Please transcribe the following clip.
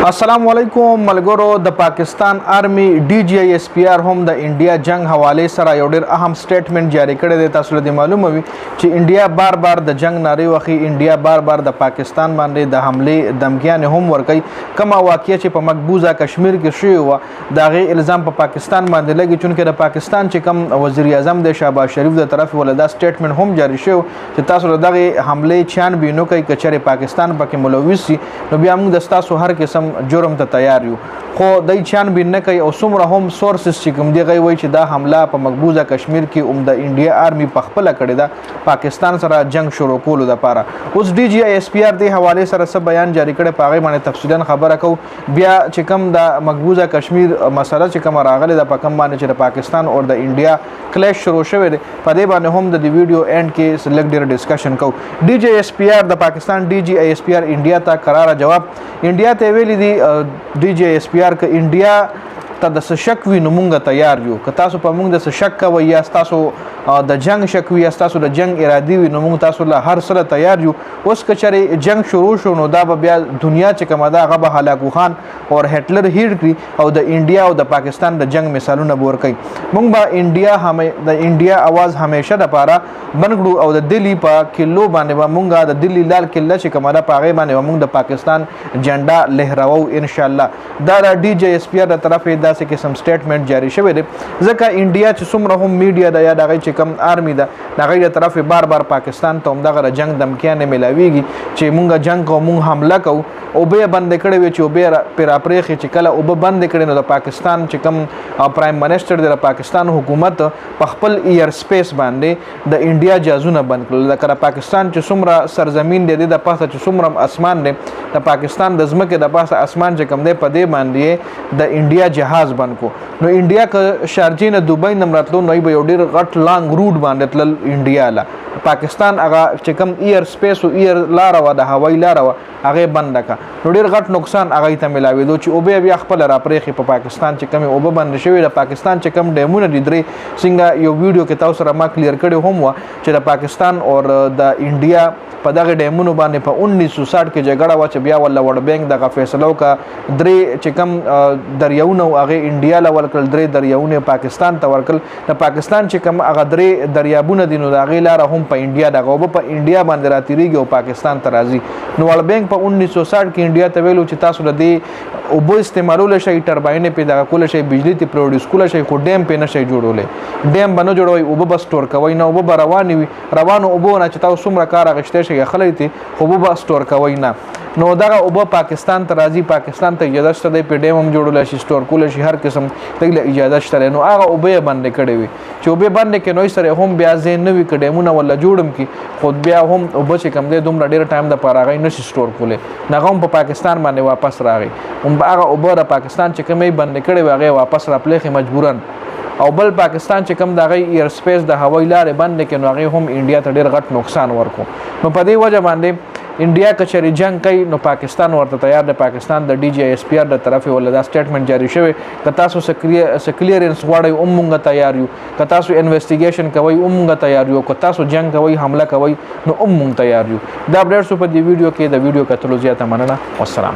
السلام علیکم ملګرو. د پاکستان آرمی ډي جی آی ایس پی آر هم د انډیا جنگ حواله سره یو ډیر اهم سټیټمنټ جاری کړی دی. تاسو ته معلومه وي چې انډیا بار بار د جنگ ناری وخی انډیا بار بار د پاکستان باندې د حمله دمکیان هم ورکي. کما واقعیا چې په مقبوضه کشمیر کې شوی و دا غي الزام په پاکستان باندې لګي، چونکه د پاکستان چې کم وزیر اعظم د شهباز شریف د طرف ولدا سټیټمنټ هم جاری شو چې تاسو دغه حمله 96 نو کوي کچره پاکستان پکې ملوث سي نو بیا موږ د تاسو هر قسم جرم ته تیار یو. خو دای چان بین نه کوي او څومره هم سورسز چې کوم دی غوي وای چې دا حمله په مقبوضه کشمیر کې د انډیا آرمی په خپل کړی دا پاکستان سره جنگ شروع کولو د پاره. اوس ډي جی آی ایس پی آر د حواله سره سب بیان جاری کړي، پاغه باندې تفصیلا خبره کو. بیا چې کوم د مقبوضه کشمیر مسله چې کوم راغله د پکم باندې چې د پاکستان او د انډیا کلیش شروع شوی دی، په دې باندې هم د ویډیو اینڈ کې سلیکټ ډیر ډسکشن کو. ډي جی آی ایس پی آر د پاکستان ډي جی آی ایس پی آر انډیا ته قرار جواب انډیا ته ویلي دی ډي جی آی ایس پی آر ک انډیا ته د شک وی نو مونږ تیار یو. که تاسو په مونږ د شک کوي یا تاسو د جنگ شک وی یا تاسو د جنگ ارادي وی نو مونږ تاسو له هر سره تیار یو. اوس کچره جنگ شروع شو نو دا بیا دنیا چې کومه دا غبه هلاکو خان او هټلر هیر کړي او د انډیا او د پاکستان د جنگ مثالونه بور کوي. مونږ به انډیا आवाज همیشه د پاره بنګړو او د دلی په کلو باندې به مونږه د دلی لال کله چې کومه دا پاغه باندې مونږ د پاکستان جنډا لهراو ان شاء الله. دا د ډي جی ایس پی آر د طرفه داسې قسم سټیټمنټ جاری شوی دی ځکه انډیا چې څومره هم میډیا د یا دغه چې کم آرمی ده دغه د طرفه بار بار پاکستان ته هم دغه جنگ دمکیانه ملاویږي چې مونږه جنگ کوو مونږ حمله کوو او به بند کړي وي چې به پر اپریخ چې کله او به بند کړي نو د پاکستان چې کم پرایم منسٹر د پاکستان حکومت په خپل ایر سپیس باندې د انډیا جازونه بند کړل. لکه پاکستان چې څومره سرزمین دی د پاسه چې څومره اسمان دی د پاکستان د ځمکې د پاسه اسمان چې کم دی په دې باندې د انډیا جهاز بند کو. نو انډیا ک شارجې نه دوبۍ نمراتلو نو به یو ډیر غټ لانګ روټ باندې تل انډیا لا پاکستان هغه چې کم ایر سپیس او ایر لار و د هوایي لار و هغه بند کا. نو ډیر غټ نقصان هغه ته ملاوي دو چې او به بیا خپل را پرېخي په پاکستان چې کم او به بند شوی د پاکستان چې کم ډیمونه دي درې څنګه یو ویډیو کې تاسو سره ما کلیر کړی هم و چې د پاکستان او د انډیا په دغه ډیمونو باندې په 1960 کې جګړه و چې بیا ول ورډ بانک دغه فیصلو کا درې چې کم دریاونه هغه انډیا لا ورکل درې دریاونه پاکستان ته ورکل. د پاکستان چې کم هغه درې دریابونه دي نو دغه لار هم په انډیا دغه په انډیا باندې راتېریږي او پاکستان ته راځي. نو ورډ بانک په 1960 کې انډیا ته ویلو چې تاسو د دې او بو استعمالول شي ټرباین په دغه کول شي بجلی ته پروډوس کول شي خو ډیم په نشي جوړولې ډیم بنو جوړوي او به سٹور کوي نو او به روانو او به نه چې تاسو څومره کار غشته شي خلک ته خو به سٹور کوي نه نو دغه او به پاکستان ته راځي. پاکستان ته اجازه شته د پی ډیم هم جوړول شي سٹور کول شي هر قسم ته اجازه شته. نو هغه او به باندې کړي وي چې او به باندې کې نو سره هم بیا زین نوې کډیمونه ولا جوړم کی خود بیا هم او به چې کم دی دومره ډیر ټایم د پاره غي نشي سٹور کولې نه هم په پاکستان باندې واپس راغی. هم هغه او به پاکستان چې کومې باندې کړي واغې واپس را پلیخي مجبورن او بل پاکستان چې کم دغه ایر سپیس د هوایي لارې بند کې نو هغه هم انډیا ته ډیر غټ نقصان ورکو. نو په دې وجه باندې انډیا کچري جنگ کوي نو پاکستان ورته تیار دی. پاکستان د ډي جی آی ایس پی آر د طرفه ولدا سټیټمنټ جاری شوی که تاسو کلیرنس غواړئ او مونږ تیار یو، که تاسو انویسټیګیشن کوئ او مونږ تیار یو، که تاسو جنگ کوئ حمله کوئ نو مونږ تیار یو. دا اپډیټس په دې ویډیو کې د ویډیو کتلو زیاته مننه. والسلام.